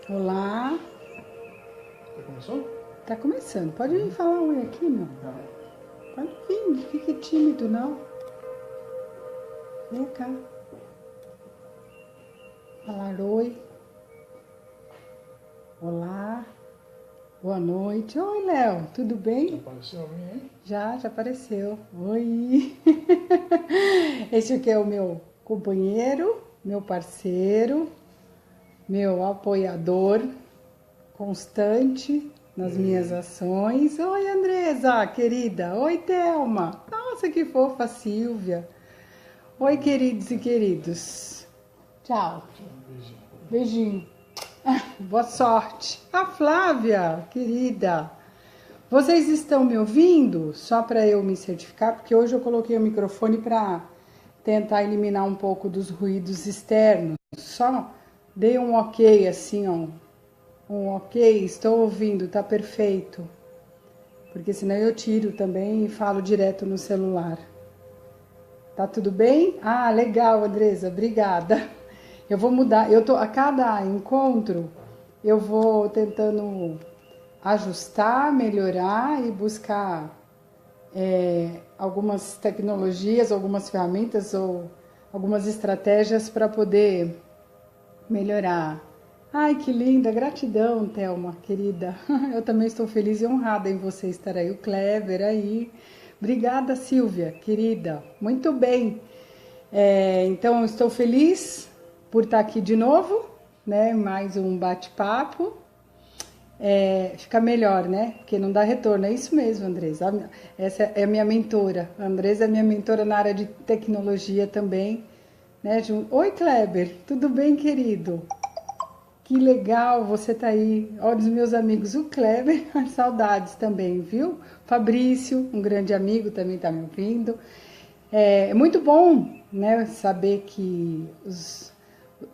Olá. Já começou? Tá começando. Pode vir falar oi aqui, meu. Pode vir, não fique tímido, não. Vem cá. Falar oi. Olá. Boa noite. Oi, Léo. Tudo bem? Apareceu a minha, hein? Já apareceu. Oi. Esse aqui é o meu companheiro, meu parceiro, meu apoiador constante nas minhas ações. Oi, Andresa, querida. Oi, Thelma. Nossa, que fofa, Silvia. Oi, queridos e queridos. Tchau. Um beijinho. Beijinho. Boa sorte. A Flávia, querida. Vocês estão me ouvindo? Só para eu me certificar, porque hoje eu coloquei o microfone para tentar eliminar um pouco dos ruídos externos. Só dei um ok assim, ó. Um ok, estou ouvindo, tá perfeito. Porque senão eu tiro também e falo direto no celular. Tá tudo bem? Ah, legal, Andresa, obrigada. Eu vou mudar, a cada encontro eu vou tentando ajustar, melhorar e buscar algumas tecnologias, algumas ferramentas ou algumas estratégias para poder melhorar. Ai, que linda, gratidão, Thelma, querida. Eu também estou feliz e honrada em você estar aí, o Kleber aí. Obrigada, Silvia, querida. Muito bem. Então, estou feliz por estar aqui de novo, né? Mais um bate-papo. Fica melhor, né? Porque não dá retorno. É isso mesmo, Andresa. Essa é a minha mentora. A Andresa é minha mentora na área de tecnologia também. Né? Oi, Kleber. Tudo bem, querido? Que legal você tá aí. Olha os meus amigos, o Kleber, saudades também, viu? Fabrício, um grande amigo, também tá me ouvindo. É muito bom, né, saber que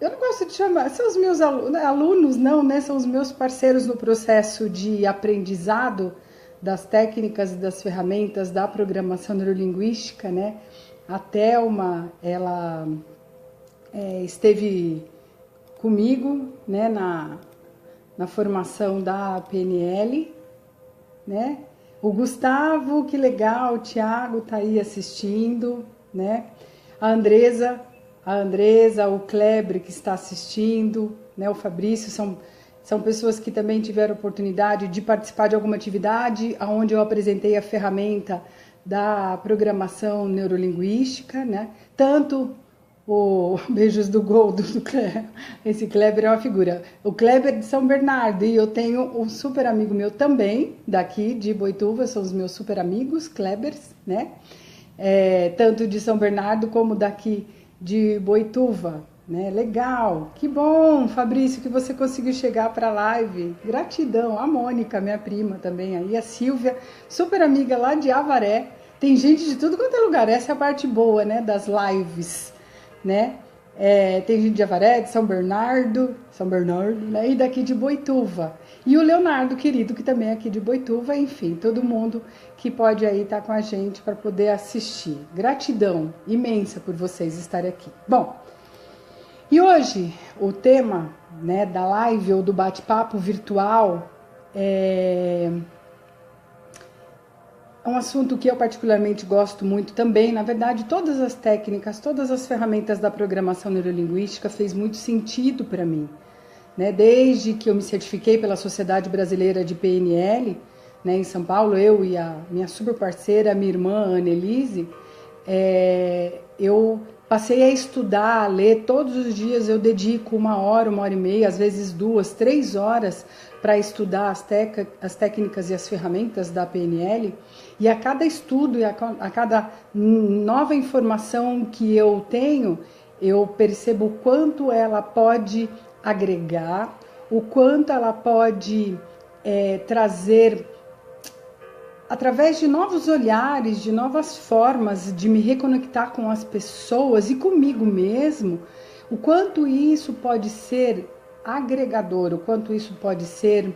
eu não gosto de chamar, são os meus alunos, não, né? São os meus parceiros no processo de aprendizado das técnicas e das ferramentas da programação neurolinguística, né? A Thelma, ela esteve comigo, né, na formação da PNL, né? O Gustavo, que legal, o Thiago tá aí assistindo, né? A Andresa, o Kleber que está assistindo, né? O Fabrício, são pessoas que também tiveram oportunidade de participar de alguma atividade onde eu apresentei a ferramenta da programação neurolinguística, né? Tanto o beijos do gol do Kleber. Esse Kleber é uma figura. O Kleber de São Bernardo, e eu tenho um super amigo meu também, daqui de Boituva, são os meus super amigos, Klebers, né? Tanto de São Bernardo como daqui de Boituva, né? Legal, que bom, Fabrício, que você conseguiu chegar para a live. Gratidão, a Mônica, minha prima também aí, a Silvia, super amiga lá de Avaré. Tem gente de tudo quanto é lugar, essa é a parte boa, né, das lives, né? Tem gente de Avaré, de São Bernardo, né? E daqui de Boituva. E o Leonardo, querido, que também é aqui de Boituva, enfim, todo mundo que pode aí estar com a gente para poder assistir. Gratidão imensa por vocês estarem aqui. Bom, e hoje o tema, né, da live ou do bate-papo virtual é um assunto que eu particularmente gosto muito também. Na verdade, todas as técnicas, todas as ferramentas da programação neurolinguística fez muito sentido para mim, né? Desde que eu me certifiquei pela Sociedade Brasileira de PNL, né, em São Paulo, eu e a minha super parceira, minha irmã Annelise, eu passei a estudar, a ler todos os dias. Eu dedico 1 hora e meia, às vezes 2, 3 horas para estudar as técnicas e as ferramentas da PNL. E a cada estudo e a cada nova informação que eu tenho, eu percebo o quanto ela pode agregar, o quanto ela pode trazer, através de novos olhares, de novas formas de me reconectar com as pessoas e comigo mesmo, o quanto isso pode ser agregador, o quanto isso pode ser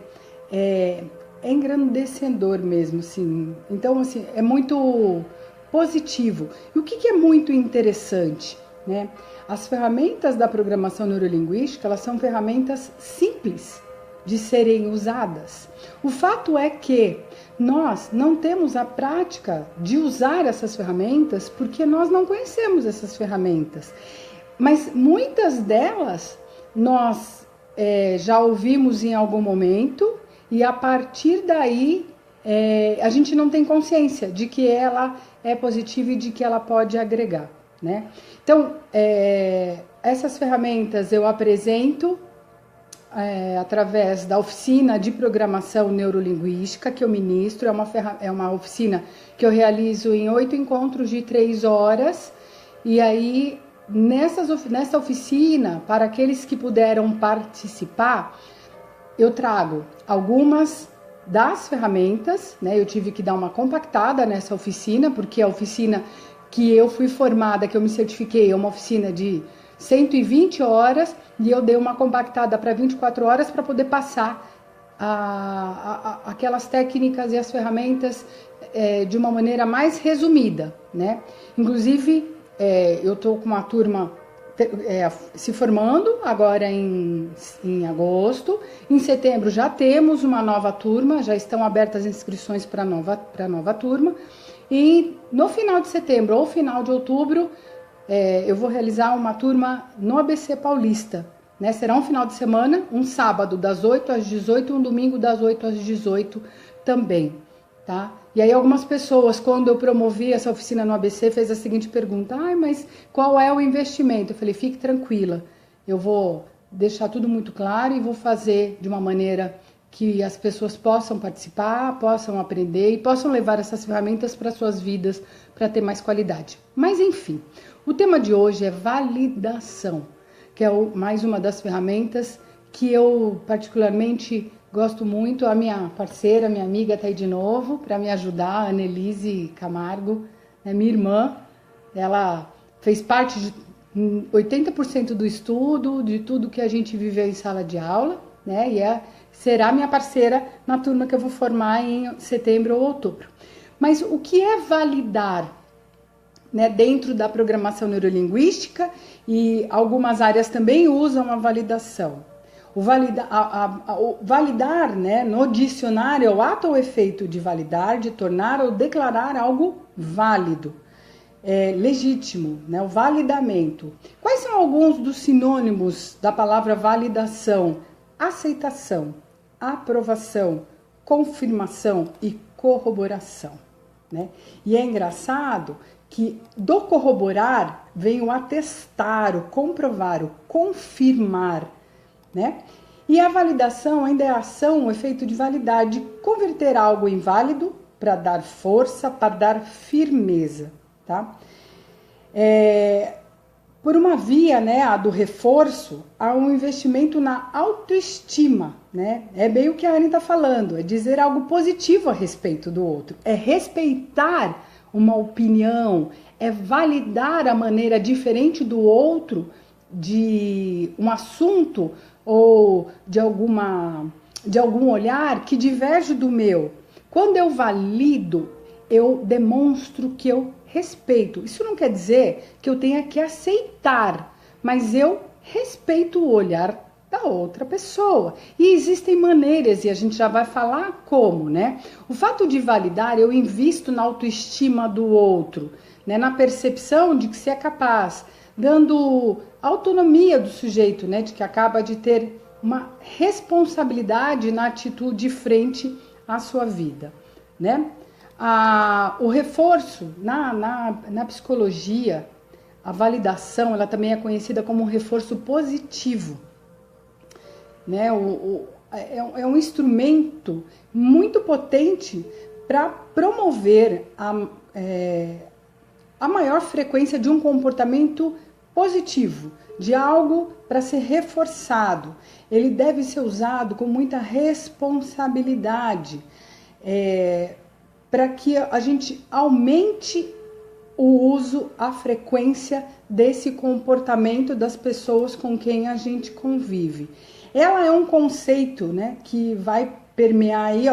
engrandecedor mesmo, assim. Então, assim, é muito positivo. E o que é muito interessante? né? As ferramentas da programação neurolinguística, elas são ferramentas simples de serem usadas. O fato é que nós não temos a prática de usar essas ferramentas porque nós não conhecemos essas ferramentas. Mas muitas delas nós já ouvimos em algum momento e a partir daí a gente não tem consciência de que ela é positiva e de que ela pode agregar, né? Então, essas ferramentas eu apresento através da oficina de programação neurolinguística que eu ministro. É uma oficina que eu realizo em 8 encontros de 3 horas. E aí, nessa oficina, para aqueles que puderam participar, eu trago algumas das ferramentas, né? Eu tive que dar uma compactada nessa oficina, porque a oficina que eu fui formada, que eu me certifiquei, é uma oficina de 120 horas, e eu dei uma compactada para 24 horas para poder passar aquelas técnicas e as ferramentas de uma maneira mais resumida, né? Inclusive, eu estou com uma turma se formando agora em agosto. Em setembro já temos uma nova turma, já estão abertas as inscrições para a nova turma. E no final de setembro ou final de outubro, eu vou realizar uma turma no ABC Paulista, né? Será um final de semana, um sábado das 8 às 18 e um domingo das 8 às 18 também, tá? E aí algumas pessoas, quando eu promovi essa oficina no ABC, fez a seguinte pergunta: mas qual é o investimento? Eu falei, fique tranquila, eu vou deixar tudo muito claro e vou fazer de uma maneira que as pessoas possam participar, possam aprender e possam levar essas ferramentas para suas vidas para ter mais qualidade. Mas enfim, o tema de hoje é validação, que é mais uma das ferramentas que eu particularmente gosto muito. A minha parceira, minha amiga está aí de novo para me ajudar, a Annelise Camargo, minha irmã. Ela fez parte de 80% do estudo, de tudo que a gente viveu em sala de aula, né? E será minha parceira na turma que eu vou formar em setembro ou outubro. Mas o que é validar, né, dentro da programação neurolinguística? E algumas áreas também usam a validação. O validar, né, no dicionário, é o ato ou efeito de validar, de tornar ou declarar algo válido, legítimo, né, o validamento. Quais são alguns dos sinônimos da palavra validação? Aceitação, aprovação, confirmação e corroboração, né? E é engraçado que do corroborar vem o atestar, o comprovar, o confirmar, né? E a validação ainda é a ação, o efeito de validar, de converter algo em válido para dar força, para dar firmeza, tá? Por uma via, né, a do reforço, há um investimento na autoestima, né? É bem o que a Anne está falando, é dizer algo positivo a respeito do outro, é respeitar uma opinião, é validar a maneira diferente do outro de um assunto ou de algum olhar que diverge do meu. Quando eu valido, eu demonstro que eu respeito. Isso não quer dizer que eu tenha que aceitar, mas eu respeito o olhar da outra pessoa. E existem maneiras, e a gente já vai falar como, né? O fato de validar, eu invisto na autoestima do outro, né? Na percepção de que se é capaz, dando autonomia do sujeito, né? De que acaba de ter uma responsabilidade na atitude frente à sua vida, né? O reforço, na psicologia, a validação, ela também é conhecida como um reforço positivo, né? É um instrumento muito potente para promover a maior frequência de um comportamento positivo, de algo para ser reforçado. Ele deve ser usado com muita responsabilidade, para que a gente aumente o uso, a frequência desse comportamento das pessoas com quem a gente convive. Ela é um conceito, né, que vai permear aí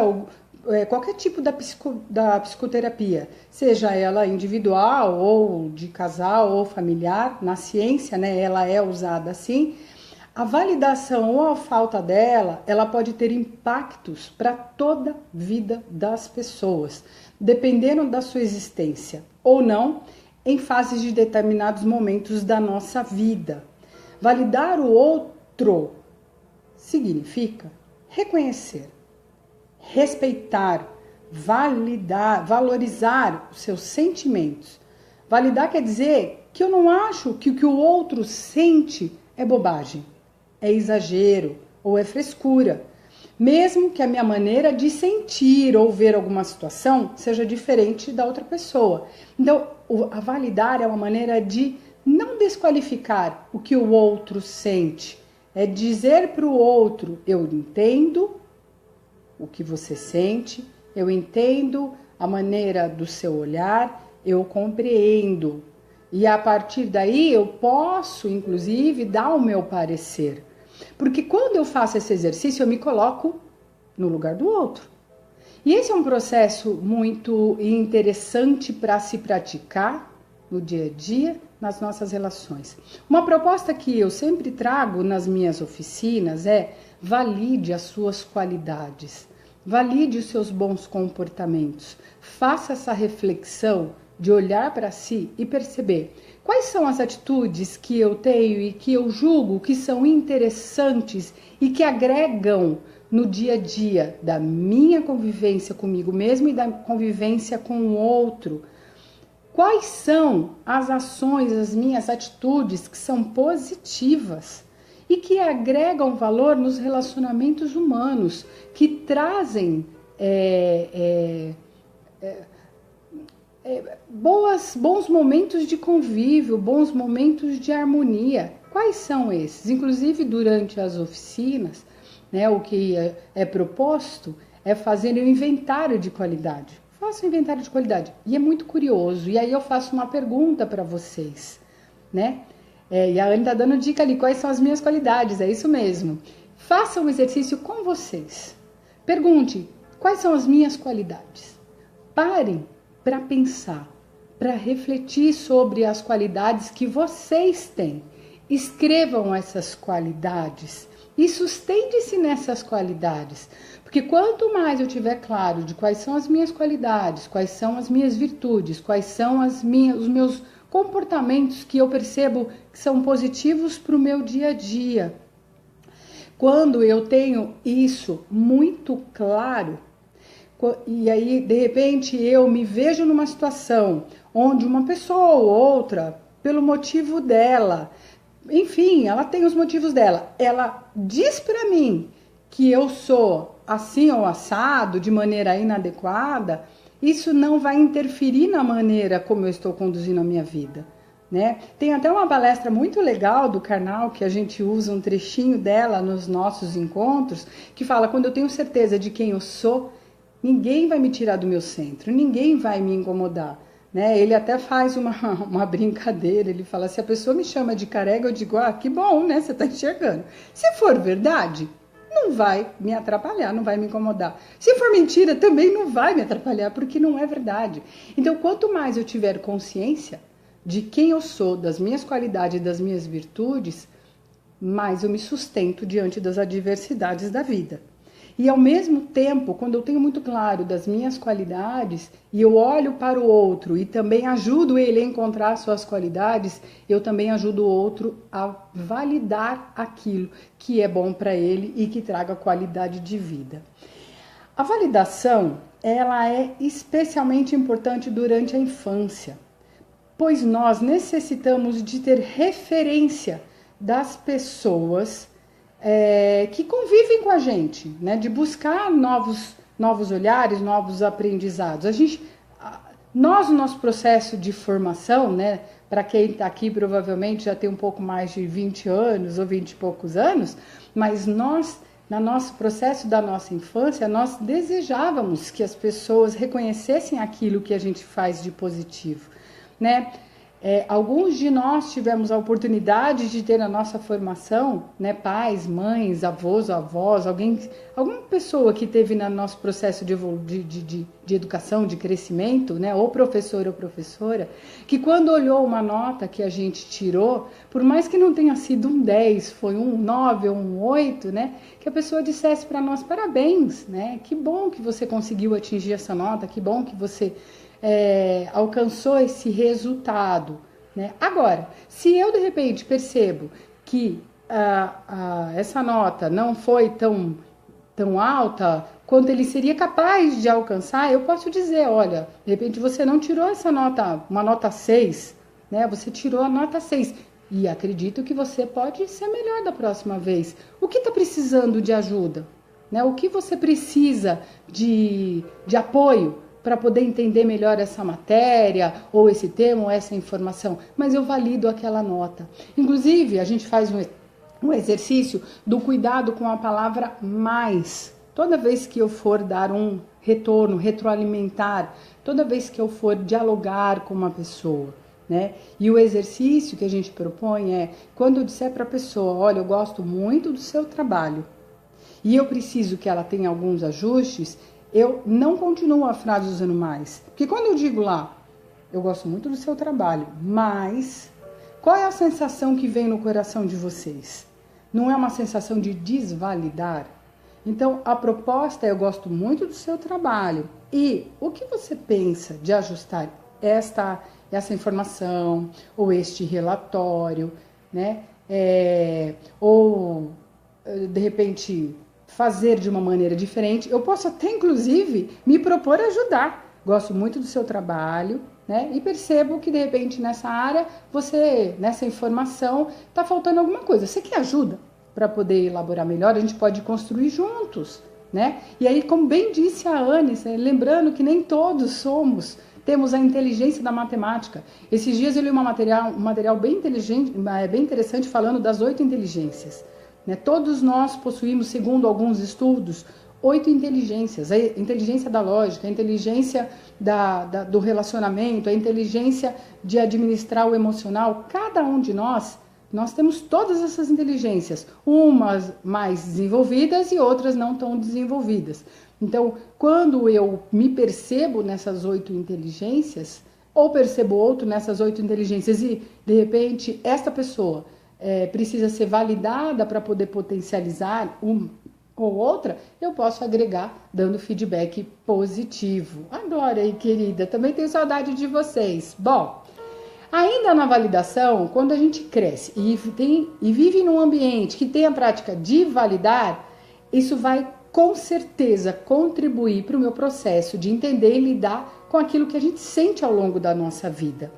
qualquer tipo da psicoterapia, seja ela individual ou de casal ou familiar, na ciência, né, ela é usada assim. A validação ou a falta dela, ela pode ter impactos para toda a vida das pessoas, dependendo da sua existência ou não, em fases de determinados momentos da nossa vida. Validar o outro significa reconhecer, respeitar, validar, valorizar os seus sentimentos. Validar quer dizer que eu não acho que o que o outro sente é bobagem, é exagero ou é frescura, mesmo que a minha maneira de sentir ou ver alguma situação seja diferente da outra pessoa. Então, a validar é uma maneira de não desqualificar o que o outro sente, é dizer para o outro: eu entendo o que você sente, eu entendo a maneira do seu olhar, eu compreendo. E a partir daí eu posso, inclusive, dar o meu parecer. Porque quando eu faço esse exercício, eu me coloco no lugar do outro. E esse é um processo muito interessante para se praticar no dia a dia, nas nossas relações. Uma proposta que eu sempre trago nas minhas oficinas é: valide as suas qualidades, valide os seus bons comportamentos, faça essa reflexão de olhar para si e perceber quais são as atitudes que eu tenho e que eu julgo que são interessantes e que agregam no dia a dia da minha convivência comigo mesmo e da convivência com o outro. Quais são as ações, as minhas atitudes que são positivas e que agregam valor nos relacionamentos humanos, que trazem bons momentos de convívio, bons momentos de harmonia. Quais são esses? Inclusive, durante as oficinas, né, o que é proposto é fazer um inventário de qualidade. Faça um inventário de qualidade. E é muito curioso. E aí eu faço uma pergunta para vocês, né? E a Anne está dando dica ali, quais são as minhas qualidades, é isso mesmo. Faça um exercício com vocês. Pergunte, quais são as minhas qualidades? Parem para pensar, para refletir sobre as qualidades que vocês têm. Escrevam essas qualidades e sustente-se nessas qualidades. Porque quanto mais eu tiver claro de quais são as minhas qualidades, quais são as minhas virtudes, quais são os meus comportamentos que eu percebo que são positivos para o meu dia a dia. Quando eu tenho isso muito claro, e aí de repente eu me vejo numa situação onde uma pessoa ou outra, pelo motivo dela, enfim, ela tem os motivos dela, ela diz para mim que eu sou assim ou assado, de maneira inadequada, isso não vai interferir na maneira como eu estou conduzindo a minha vida, né? Tem até uma palestra muito legal do Karnal, que a gente usa um trechinho dela nos nossos encontros, que fala: quando eu tenho certeza de quem eu sou, ninguém vai me tirar do meu centro, ninguém vai me incomodar, né? Ele até faz uma brincadeira, ele fala: se a pessoa me chama de careca, eu digo: ah, que bom, né? Você está enxergando. Se for verdade, não vai me atrapalhar, não vai me incomodar. Se for mentira, também não vai me atrapalhar, porque não é verdade. Então, quanto mais eu tiver consciência de quem eu sou, das minhas qualidades e das minhas virtudes, mais eu me sustento diante das adversidades da vida. E ao mesmo tempo, quando eu tenho muito claro das minhas qualidades e eu olho para o outro e também ajudo ele a encontrar suas qualidades, eu também ajudo o outro a validar aquilo que é bom para ele e que traga qualidade de vida. A validação, ela é especialmente importante durante a infância, pois nós necessitamos de ter referência das pessoas que convivem com a gente, né? De buscar novos olhares, novos aprendizados. Nós, no nosso processo de formação, né? Para quem está aqui, provavelmente já tem um pouco mais de 20 anos ou 20 e poucos anos, mas nós, no nosso processo da nossa infância, nós desejávamos que as pessoas reconhecessem aquilo que a gente faz de positivo, né? Alguns de nós tivemos a oportunidade de ter na nossa formação, né, pais, mães, avós, avós, alguma pessoa que teve no nosso processo de educação, de crescimento, né, ou professor ou professora, que quando olhou uma nota que a gente tirou, por mais que não tenha sido um 10, foi um 9 ou um 8, né, que a pessoa dissesse para nós parabéns, né, que bom que você conseguiu atingir essa nota, que bom que você alcançou esse resultado, né? Agora, se eu de repente percebo que essa nota não foi tão alta quanto ele seria capaz de alcançar, eu posso dizer, olha, de repente você não tirou essa nota, uma nota 6, né? Você tirou a nota 6 e acredito que você pode ser melhor da próxima vez. O que está precisando de ajuda? Né? O que você precisa de apoio para poder entender melhor essa matéria, ou esse tema, ou essa informação, mas eu valido aquela nota. Inclusive, a gente faz um exercício do cuidado com a palavra mais. Toda vez que eu for dar um retorno, retroalimentar, toda vez que eu for dialogar com uma pessoa, né? E o exercício que a gente propõe é, quando eu disser para a pessoa, olha, eu gosto muito do seu trabalho, e eu preciso que ela tenha alguns ajustes, eu não continuo a frase usando mais. Porque quando eu digo lá, eu gosto muito do seu trabalho, mas qual é a sensação que vem no coração de vocês? Não é uma sensação de desvalidar? Então, a proposta é, eu gosto muito do seu trabalho. E o que você pensa de ajustar essa informação, ou este relatório, né? Ou, de repente, fazer de uma maneira diferente. Eu posso até, inclusive, me propor ajudar. Gosto muito do seu trabalho, né? E percebo que, de repente, nessa área, nessa informação, está faltando alguma coisa. Você quer ajuda para poder elaborar melhor? A gente pode construir juntos, né? E aí, como bem disse a Anne, lembrando que nem todos temos a inteligência da matemática. Esses dias eu li um material bem interessante falando das 8 inteligências. Todos nós possuímos, segundo alguns estudos, 8 inteligências. A inteligência da lógica, a inteligência do relacionamento, a inteligência de administrar o emocional. Cada um de nós temos todas essas inteligências, umas mais desenvolvidas e outras não tão desenvolvidas. Então, quando eu me percebo nessas 8 inteligências, ou percebo outro nessas 8 inteligências e, de repente, esta pessoa precisa ser validada para poder potencializar uma ou outra, eu posso agregar dando feedback positivo. Adoro aí, querida, também tenho saudade de vocês. Bom, ainda na validação, quando a gente cresce e vive num ambiente que tem a prática de validar, isso vai com certeza contribuir para o meu processo de entender e lidar com aquilo que a gente sente ao longo da nossa vida.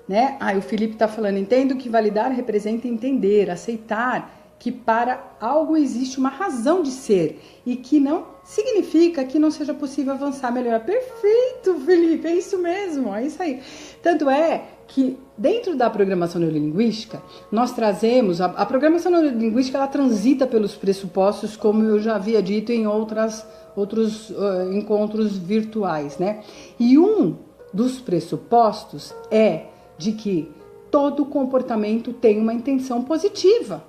Né? O Felipe está falando, entendo que validar representa entender, aceitar que para algo existe uma razão de ser e que não significa que não seja possível avançar, melhorar. Perfeito, Felipe, é isso mesmo, é isso aí. Tanto é que dentro da programação neurolinguística, nós trazemos, a programação neurolinguística ela transita pelos pressupostos, como eu já havia dito em outros encontros virtuais, né? E um dos pressupostos é de que todo comportamento tem uma intenção positiva.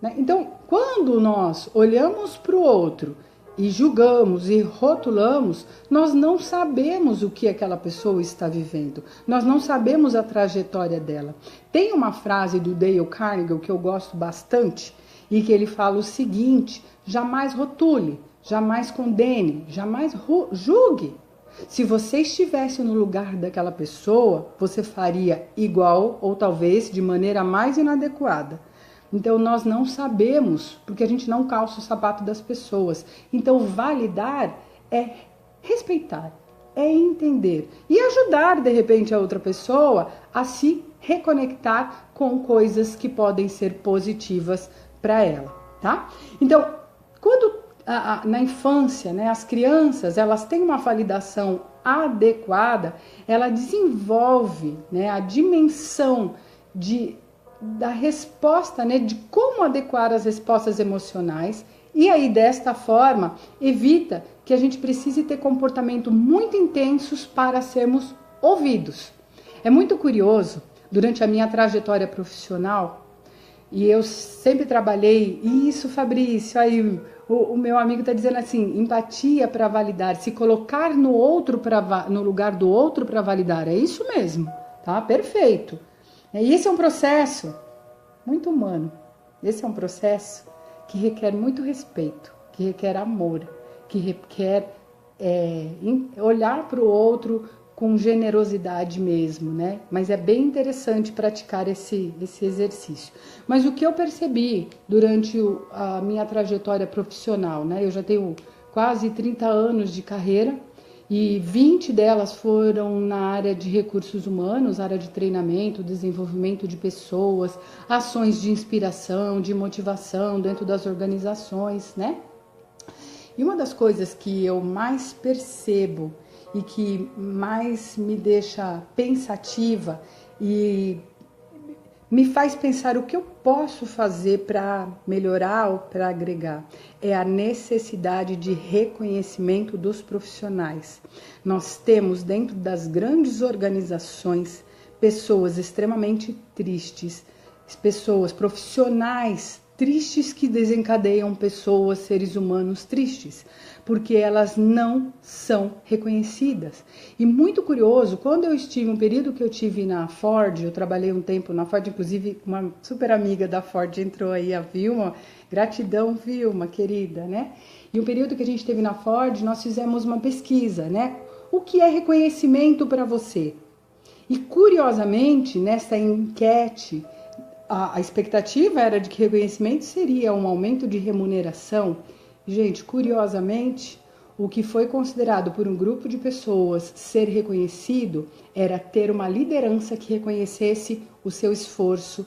Né? Então, quando nós olhamos para o outro e julgamos e rotulamos, nós não sabemos o que aquela pessoa está vivendo, nós não sabemos a trajetória dela. Tem uma frase do Dale Carnegie que eu gosto bastante e que ele fala o seguinte: jamais rotule, jamais condene, jamais julgue. Se você estivesse no lugar daquela pessoa, você faria igual ou talvez de maneira mais inadequada. Então, nós não sabemos, porque a gente não calça o sapato das pessoas. Então, validar é respeitar, é entender e ajudar, de repente, a outra pessoa a se reconectar com coisas que podem ser positivas para ela, tá? Então, quando na infância, né, as crianças, elas têm uma validação adequada, ela desenvolve, né, a dimensão da resposta, né, de como adequar as respostas emocionais e aí desta forma evita que a gente precise ter comportamento muito intensos para sermos ouvidos. É muito curioso, durante a minha trajetória profissional, e eu sempre trabalhei, isso, Fabrício, aí o meu amigo está dizendo assim, empatia para validar, se colocar no outro no lugar do outro para validar, é isso mesmo, tá? Perfeito. E esse é um processo muito humano, esse é um processo que requer muito respeito, que requer amor, que requer olhar para o outro com generosidade mesmo, né? Mas é bem interessante praticar esse exercício. Mas o que eu percebi durante a minha trajetória profissional, né? Eu já tenho quase 30 anos de carreira e 20 delas foram na área de recursos humanos, área de treinamento, desenvolvimento de pessoas, ações de inspiração, de motivação dentro das organizações, né? E uma das coisas que eu mais percebo e que mais me deixa pensativa e me faz pensar o que eu posso fazer para melhorar ou para agregar é a necessidade de reconhecimento dos profissionais. Nós temos dentro das grandes organizações pessoas extremamente tristes, pessoas profissionais tristes que desencadeiam pessoas, seres humanos tristes, porque elas não são reconhecidas. E muito curioso, quando eu estive, um período que eu tive na Ford, eu trabalhei um tempo na Ford, inclusive uma super amiga da Ford entrou aí, a Vilma, gratidão Vilma, querida, né? E um período que a gente teve na Ford, nós fizemos uma pesquisa, né? O que é reconhecimento para você? E curiosamente, nessa enquete, a expectativa era de que reconhecimento seria um aumento de remuneração. Gente, curiosamente, o que foi considerado por um grupo de pessoas ser reconhecido era ter uma liderança que reconhecesse o seu esforço,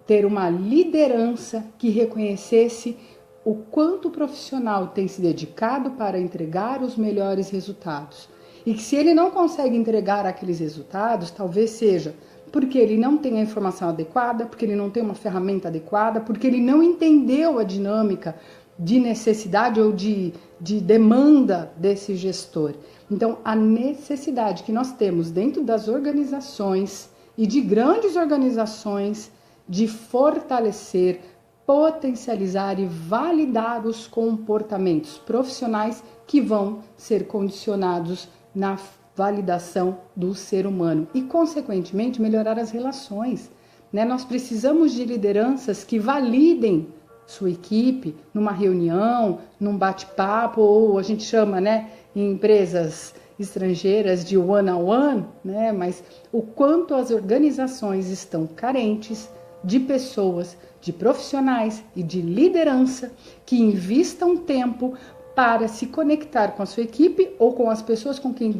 ter uma liderança que reconhecesse o quanto o profissional tem se dedicado para entregar os melhores resultados. E que se ele não consegue entregar aqueles resultados, talvez seja porque ele não tem a informação adequada, porque ele não tem uma ferramenta adequada, porque ele não entendeu a dinâmica de necessidade ou de demanda desse gestor. Então, a necessidade que nós temos dentro das organizações e de grandes organizações de fortalecer, potencializar e validar os comportamentos profissionais que vão ser condicionados na validação do ser humano e, consequentemente, melhorar as relações, né? Nós precisamos de lideranças que validem sua equipe numa reunião, num bate-papo, ou a gente chama, né, em empresas estrangeiras de one-on-one, né? Mas o quanto as organizações estão carentes de pessoas, de profissionais e de liderança que invistam tempo para se conectar com a sua equipe ou com as pessoas com quem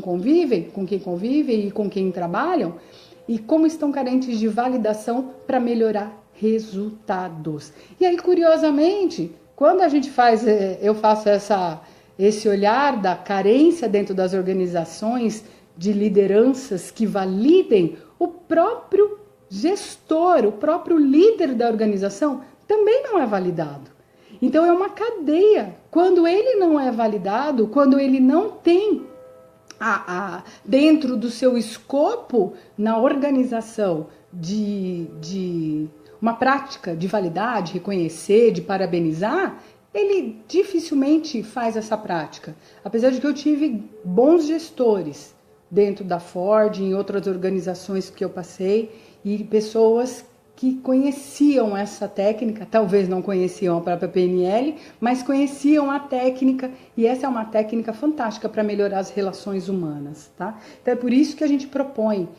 convivem e com quem trabalham, e como estão carentes de validação para melhorar resultados. E aí, curiosamente, quando a gente eu faço esse olhar da carência dentro das organizações de lideranças que validem, o próprio gestor, o próprio líder da organização também não é validado. Então, é uma cadeia. Quando ele não é validado, quando ele não tem dentro do seu escopo na organização de uma prática de validar, de reconhecer, de parabenizar, ele dificilmente faz essa prática. Apesar de que eu tive bons gestores dentro da Ford, em outras organizações que eu passei, e pessoas que conheciam essa técnica, talvez não conheciam a própria PNL, mas conheciam a técnica, e essa é uma técnica fantástica para melhorar as relações humanas, tá? Então é por isso que a gente propõe,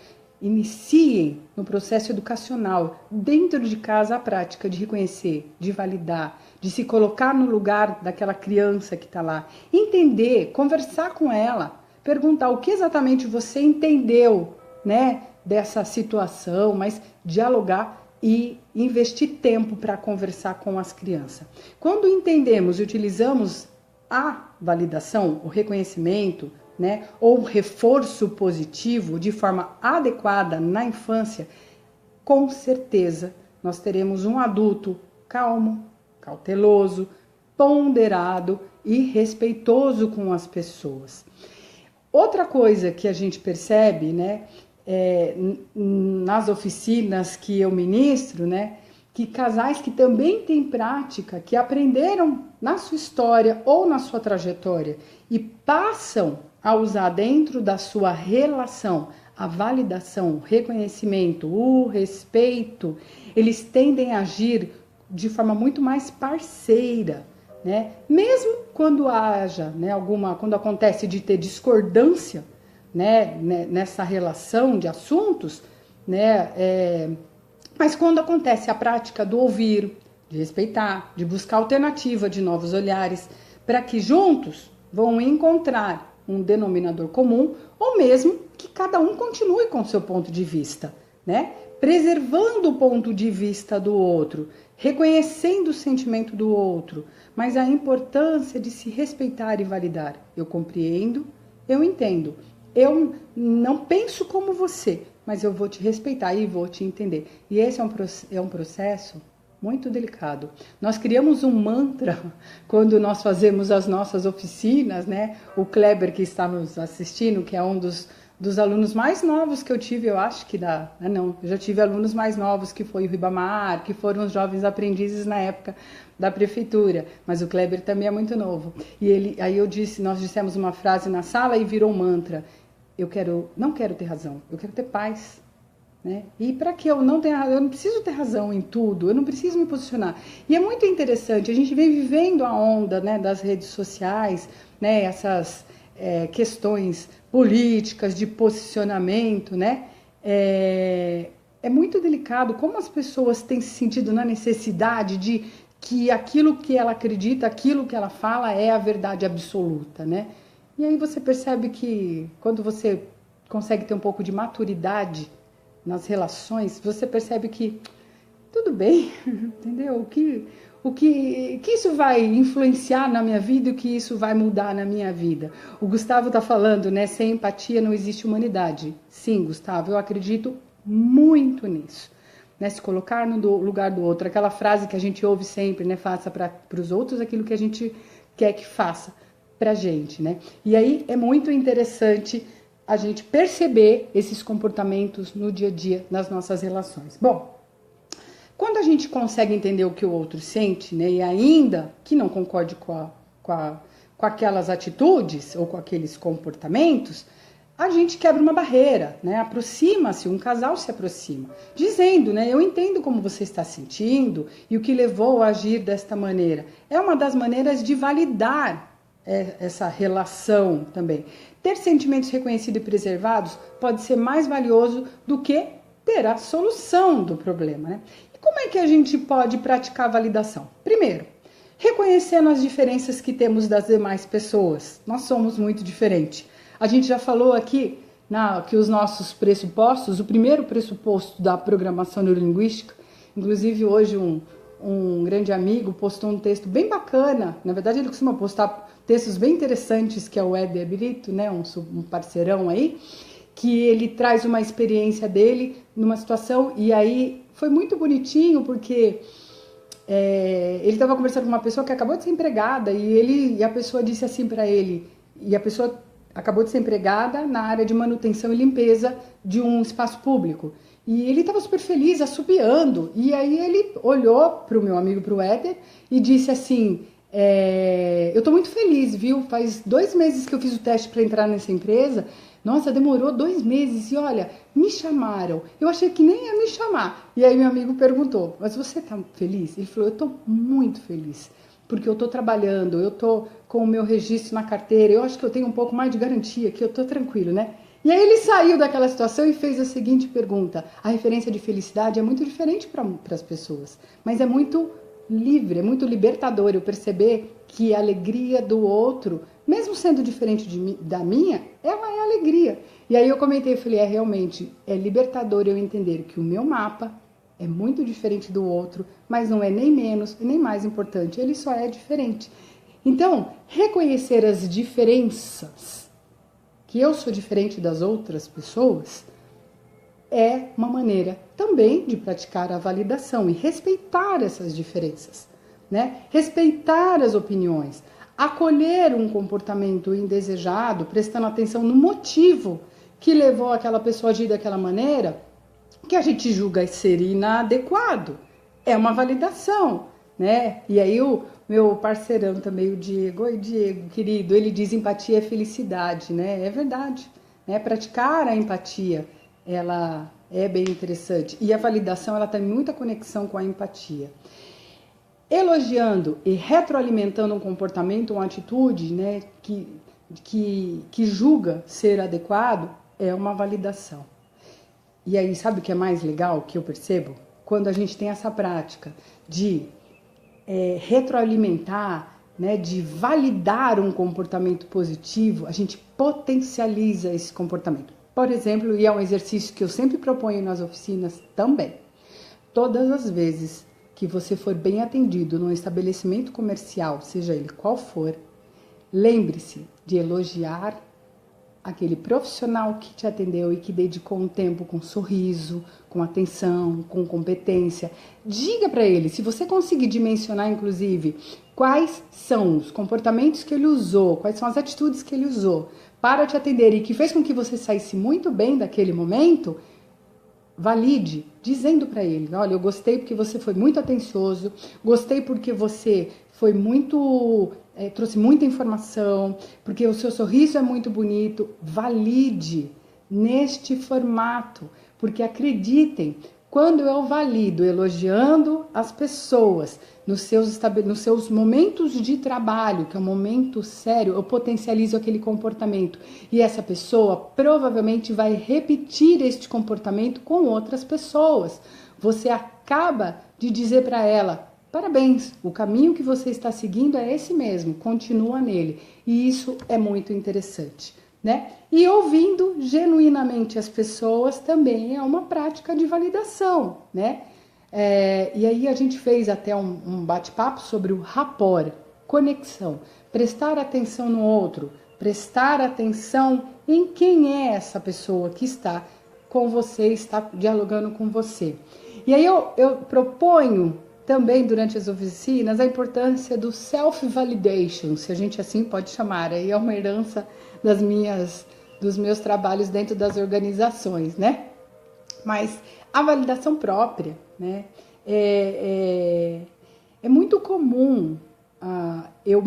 iniciem no processo educacional, dentro de casa, a prática de reconhecer, de validar, de se colocar no lugar daquela criança que está lá, entender, conversar com ela, perguntar o que exatamente você entendeu, né, dessa situação, mas dialogar e investir tempo para conversar com as crianças. Quando entendemos e utilizamos a validação, o reconhecimento, né, ou o reforço positivo de forma adequada na infância, com certeza nós teremos um adulto calmo, cauteloso, ponderado e respeitoso com as pessoas. Outra coisa que a gente percebe, né, nas oficinas que eu ministro, né, que casais que também têm prática, que aprenderam na sua história ou na sua trajetória e passam a usar dentro da sua relação a validação, o reconhecimento, o respeito, eles tendem a agir de forma muito mais parceira, né? Mesmo quando haja, né, quando acontece de ter discordância, né, nessa relação de assuntos, né, mas quando acontece a prática do ouvir, de respeitar, de buscar alternativa, de novos olhares, para que juntos vão encontrar um denominador comum, ou mesmo que cada um continue com seu ponto de vista, né? Preservando o ponto de vista do outro, reconhecendo o sentimento do outro, mas a importância de se respeitar e validar. Eu compreendo, eu entendo. Eu não penso como você, mas eu vou te respeitar e vou te entender. E esse é um processo muito delicado. Nós criamos um mantra quando nós fazemos as nossas oficinas, né? O Kleber, que está nos assistindo, que é um dos alunos mais novos que eu tive, eu acho que eu já tive alunos mais novos, que foi o Ribamar, que foram os jovens aprendizes na época da prefeitura, mas o Kleber também é muito novo. E nós dissemos uma frase na sala e virou um mantra. Não quero ter razão, eu quero ter paz. Né? E para que eu não tenha razão, eu não preciso ter razão em tudo, eu não preciso me posicionar. E é muito interessante, a gente vem vivendo a onda, né, das redes sociais, né, essas questões políticas de posicionamento, né? É muito delicado como as pessoas têm se sentido na necessidade de que aquilo que ela acredita, aquilo que ela fala é a verdade absoluta, né? E aí você percebe que quando você consegue ter um pouco de maturidade nas relações, você percebe que tudo bem, entendeu? O que isso vai influenciar na minha vida e o que isso vai mudar na minha vida. O Gustavo está falando, né? Sem empatia não existe humanidade. Sim, Gustavo, eu acredito muito nisso. Né? Se colocar no lugar do outro. Aquela frase que a gente ouve sempre, né? Faça para os outros aquilo que a gente quer que faça para a gente, né? E aí é muito interessante a gente perceber esses comportamentos no dia a dia nas nossas relações. Bom, quando a gente consegue entender o que o outro sente, né, e ainda que não concorde com aquelas atitudes ou com aqueles comportamentos, a gente quebra uma barreira, né? Aproxima-se, um casal se aproxima, dizendo, né, eu entendo como você está sentindo e o que levou a agir desta maneira. É uma das maneiras de validar essa relação também. Ter sentimentos reconhecidos e preservados pode ser mais valioso do que ter a solução do problema, né? E como é que a gente pode praticar a validação? Primeiro, reconhecendo as diferenças que temos das demais pessoas. Nós somos muito diferentes. A gente já falou aqui que os nossos pressupostos, o primeiro pressuposto da programação neurolinguística, inclusive hoje um grande amigo postou um texto bem bacana, na verdade ele costuma postar textos bem interessantes, que é o Éder Brito, né, um parceirão aí, que ele traz uma experiência dele numa situação, e aí foi muito bonitinho, porque ele estava conversando com uma pessoa que acabou de ser empregada, e a pessoa disse assim para ele, e a pessoa acabou de ser empregada na área de manutenção e limpeza de um espaço público. E ele estava super feliz, assobiando. E aí ele olhou para o meu amigo, para o Éder, e disse assim, eu estou muito feliz, viu? Faz 2 meses que eu fiz o teste para entrar nessa empresa. Nossa, demorou 2 meses e olha, me chamaram. Eu achei que nem ia me chamar. E aí meu amigo perguntou, mas você está feliz? Ele falou, eu estou muito feliz. Porque eu estou trabalhando, eu estou com o meu registro na carteira, eu acho que eu tenho um pouco mais de garantia, que eu estou tranquilo, né? E aí ele saiu daquela situação e fez a seguinte pergunta. A referência de felicidade é muito diferente para as pessoas, mas é muito livre, é muito libertador eu perceber que a alegria do outro, mesmo sendo diferente da minha, ela é alegria. E aí eu comentei, eu falei, realmente, é libertador eu entender que o meu mapa é muito diferente do outro, mas não é nem menos e nem mais importante, ele só é diferente. Então, reconhecer as diferenças, que eu sou diferente das outras pessoas, é uma maneira também de praticar a validação e respeitar essas diferenças, né? Respeitar as opiniões, acolher um comportamento indesejado, prestando atenção no motivo que levou aquela pessoa a agir daquela maneira que a gente julga ser inadequado. É uma validação, né? E aí o meu parceirão também, o Diego, oi Diego, querido, ele diz empatia é felicidade, né? É verdade, né? Praticar a empatia, ela é bem interessante. E a validação, ela tem muita conexão com a empatia. Elogiando e retroalimentando um comportamento, uma atitude, né, que julga ser adequado, é uma validação. E aí, sabe o que é mais legal que eu percebo? Quando a gente tem essa prática de retroalimentar, né, de validar um comportamento positivo, a gente potencializa esse comportamento. Por exemplo, e é um exercício que eu sempre proponho nas oficinas também. Todas as vezes que você for bem atendido num estabelecimento comercial, seja ele qual for, lembre-se de elogiar aquele profissional que te atendeu e que dedicou um tempo com sorriso, com atenção, com competência. Diga para ele, se você conseguir dimensionar, inclusive, quais são os comportamentos que ele usou, quais são as atitudes que ele usou para te atender e que fez com que você saísse muito bem daquele momento, valide, dizendo para ele, olha, eu gostei porque você foi muito atencioso, gostei porque você foi muito, trouxe muita informação, porque o seu sorriso é muito bonito. Valide neste formato, porque acreditem, quando eu valido elogiando as pessoas nos seus momentos de trabalho, que é um momento sério, eu potencializo aquele comportamento. E essa pessoa provavelmente vai repetir este comportamento com outras pessoas. Você acaba de dizer para ela, parabéns, o caminho que você está seguindo é esse mesmo, continua nele. E isso é muito interessante, né? E ouvindo genuinamente as pessoas também é uma prática de validação, né? E aí a gente fez até um bate-papo sobre o rapport, conexão, prestar atenção no outro, prestar atenção em quem é essa pessoa que está com você, está dialogando com você. E aí eu proponho também durante as oficinas a importância do self-validation, se a gente assim pode chamar, aí é uma herança dos meus trabalhos dentro das organizações, né? Mas a validação própria, né? É muito comum eu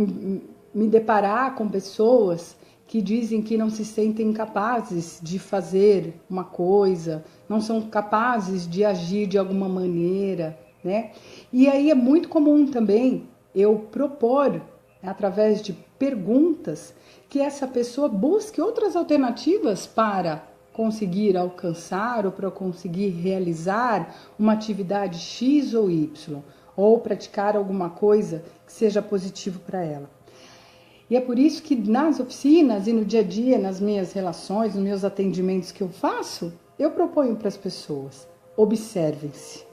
me deparar com pessoas que dizem que não se sentem capazes de fazer uma coisa, não são capazes de agir de alguma maneira, né? E aí é muito comum também eu propor, através de perguntas, que essa pessoa busque outras alternativas para conseguir alcançar ou para conseguir realizar uma atividade X ou Y, ou praticar alguma coisa que seja positivo para ela. E é por isso que nas oficinas e no dia a dia, nas minhas relações, nos meus atendimentos que eu faço, eu proponho para as pessoas, observem-se,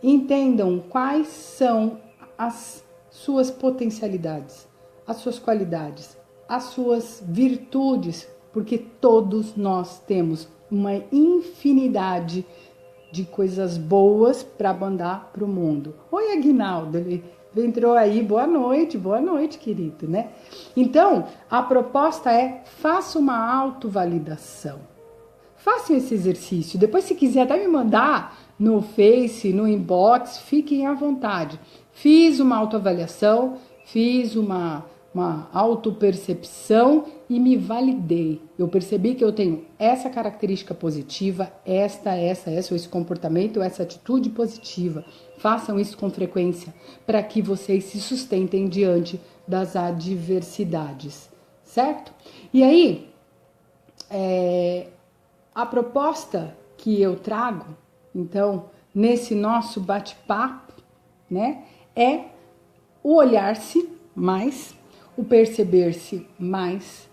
entendam quais são as suas potencialidades, as suas qualidades, as suas virtudes, porque todos nós temos uma infinidade de coisas boas para mandar para o mundo. Oi, Aguinaldo, ele entrou aí, boa noite, querido, né? Então, a proposta é, faça uma autovalidação. Façam esse exercício. Depois, se quiser até me mandar no Face, no inbox, fiquem à vontade. Fiz uma autoavaliação, fiz uma autopercepção e me validei. Eu percebi que eu tenho essa característica positiva, esse comportamento, essa atitude positiva. Façam isso com frequência para que vocês se sustentem diante das adversidades, certo? E aí, a proposta que eu trago, então, nesse nosso bate-papo, né, é o olhar-se mais, o perceber-se mais,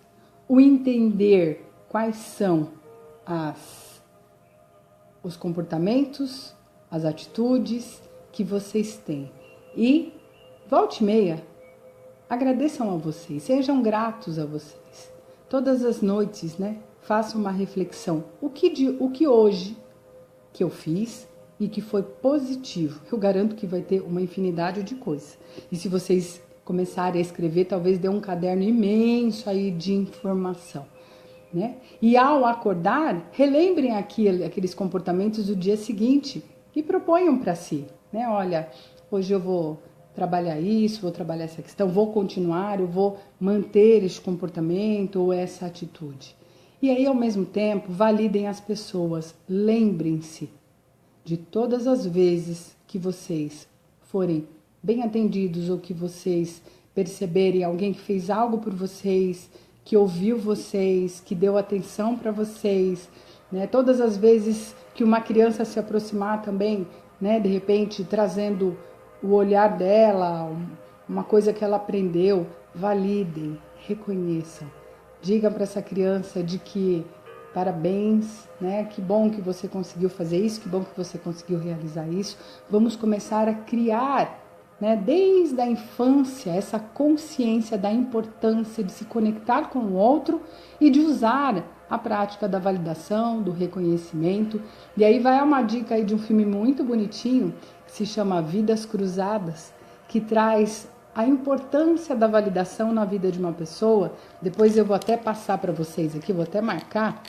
o entender quais são os comportamentos, as atitudes que vocês têm. E, volte e meia, agradeçam a vocês, sejam gratos a vocês. Todas as noites, né, façam uma reflexão. O que hoje que eu fiz e que foi positivo? Eu garanto que vai ter uma infinidade de coisas. E se vocês começarem a escrever, talvez dê um caderno imenso aí de informação, né? E ao acordar, relembrem aqueles comportamentos do dia seguinte e proponham para si, né? Olha, hoje eu vou trabalhar isso, vou trabalhar essa questão, vou continuar, eu vou manter esse comportamento ou essa atitude. E aí, ao mesmo tempo, validem as pessoas. Lembrem-se de todas as vezes que vocês forem bem atendidos ou que vocês perceberem alguém que fez algo por vocês, que ouviu vocês, que deu atenção para vocês, né? Todas as vezes que uma criança se aproximar também, né? De repente trazendo o olhar dela, uma coisa que ela aprendeu, validem, reconheçam. Diga para essa criança de que parabéns, né? Que bom que você conseguiu fazer isso, que bom que você conseguiu realizar isso. Vamos começar a criar, né, desde a infância, essa consciência da importância de se conectar com o outro e de usar a prática da validação, do reconhecimento. E aí vai uma dica aí de um filme muito bonitinho que se chama Vidas Cruzadas, que traz a importância da validação na vida de uma pessoa. Depois eu vou até passar para vocês aqui, vou até marcar,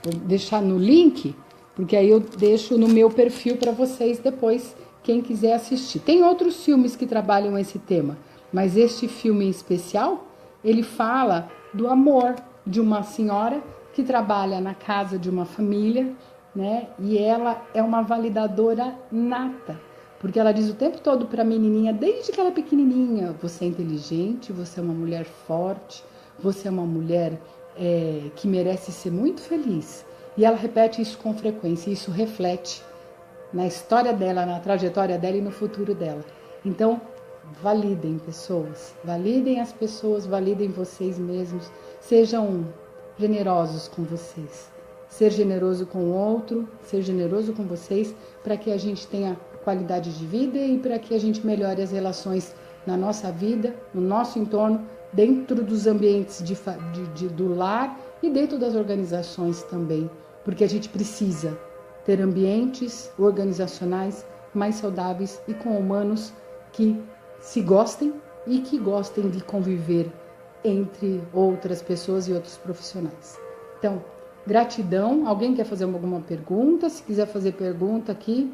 vou deixar no link, porque aí eu deixo no meu perfil para vocês depois, quem quiser assistir. Tem outros filmes que trabalham esse tema, mas este filme em especial, ele fala do amor de uma senhora que trabalha na casa de uma família, né? E ela é uma validadora nata, porque ela diz o tempo todo para a menininha, desde que ela é pequenininha, você é inteligente, você é uma mulher forte, você é uma mulher que merece ser muito feliz. E ela repete isso com frequência, e isso reflete na história dela, na trajetória dela e no futuro dela. Então, validem pessoas, validem as pessoas, validem vocês mesmos, sejam generosos com vocês. Ser generoso com o outro, ser generoso com vocês, para que a gente tenha qualidade de vida e para que a gente melhore as relações na nossa vida, no nosso entorno, dentro dos ambientes do lar e dentro das organizações também, porque a gente precisa ter ambientes organizacionais mais saudáveis e com humanos que se gostem e que gostem de conviver entre outras pessoas e outros profissionais. Então, gratidão. Alguém quer fazer alguma pergunta? Se quiser fazer pergunta aqui,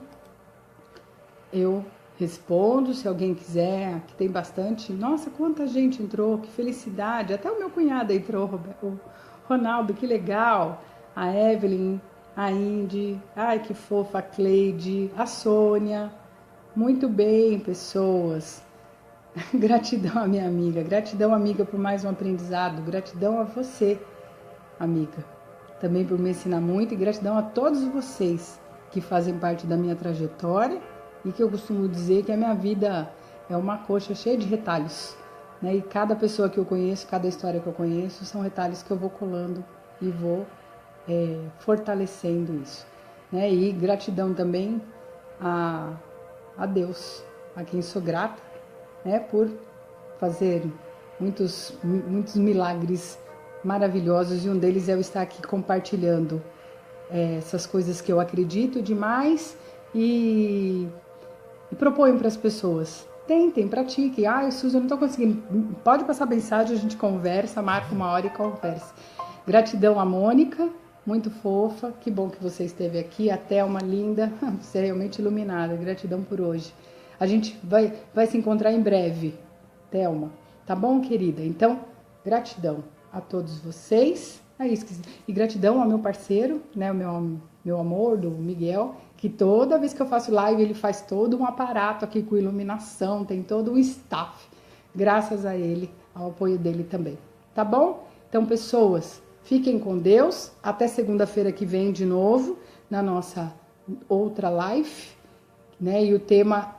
eu respondo. Se alguém quiser, que tem bastante. Nossa, quanta gente entrou, que felicidade. Até o meu cunhado entrou, o Ronaldo, que legal. A Evelyn, a Indy, ai que fofa, a Cleide, a Sônia. Muito bem, pessoas. Gratidão a minha amiga, gratidão amiga por mais um aprendizado, gratidão a você, amiga, também por me ensinar muito, e gratidão a todos vocês que fazem parte da minha trajetória e que eu costumo dizer que a minha vida é uma coxa cheia de retalhos, né? E cada pessoa que eu conheço, cada história que eu conheço são retalhos que eu vou colando e vou fortalecendo isso, né? E gratidão também a Deus, a quem sou grata, né, por fazer muitos milagres maravilhosos, e um deles é eu estar aqui compartilhando essas coisas que eu acredito demais e proponho para as pessoas. Tentem, pratiquem. Suzy, eu não estou conseguindo. Pode passar mensagem, a gente conversa, marca uma hora e conversa. Gratidão a Mônica, muito fofa, que bom que você esteve aqui. A Thelma, linda, você é realmente iluminada. Gratidão por hoje. A gente vai se encontrar em breve, Thelma. Tá bom, querida? Então, gratidão a todos vocês. É isso. E gratidão ao meu parceiro, né, o meu amor, do Miguel, que toda vez que eu faço live, ele faz todo um aparato aqui com iluminação, tem todo um staff. Graças a ele, ao apoio dele também. Tá bom? Então, pessoas, fiquem com Deus. Até segunda-feira que vem de novo, na nossa outra live. Né? E o tema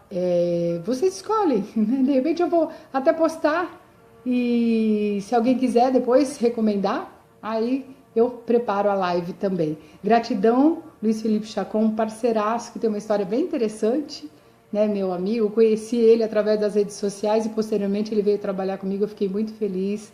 vocês escolhem, né? De repente eu vou até postar, e se alguém quiser depois recomendar, aí eu preparo a live também. Gratidão, Luiz Felipe Chacon, parceiraço, que tem uma história bem interessante, né? Meu amigo, conheci ele através das redes sociais e posteriormente ele veio trabalhar comigo, eu fiquei muito feliz.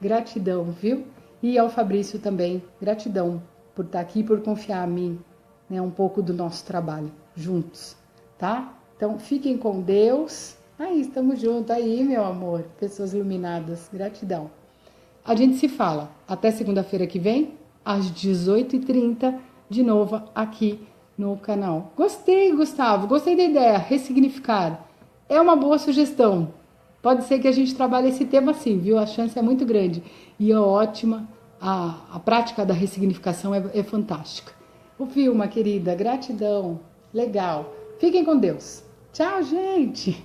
Gratidão, viu? E ao Fabrício também, gratidão por estar aqui, por confiar em mim, né? Um pouco do nosso trabalho juntos. Tá? Então, fiquem com Deus. Aí, estamos juntos. Aí, meu amor. Pessoas iluminadas. Gratidão. A gente se fala. Até segunda-feira que vem. às 18h30, de novo aqui no canal. Gostei, Gustavo, gostei da ideia, ressignificar. É uma boa sugestão. Pode ser que a gente trabalhe esse tema sim, viu? A chance é muito grande e é ótima. A prática da ressignificação é fantástica. O Vilma, querida, gratidão. Legal. Fiquem com Deus. Tchau, gente.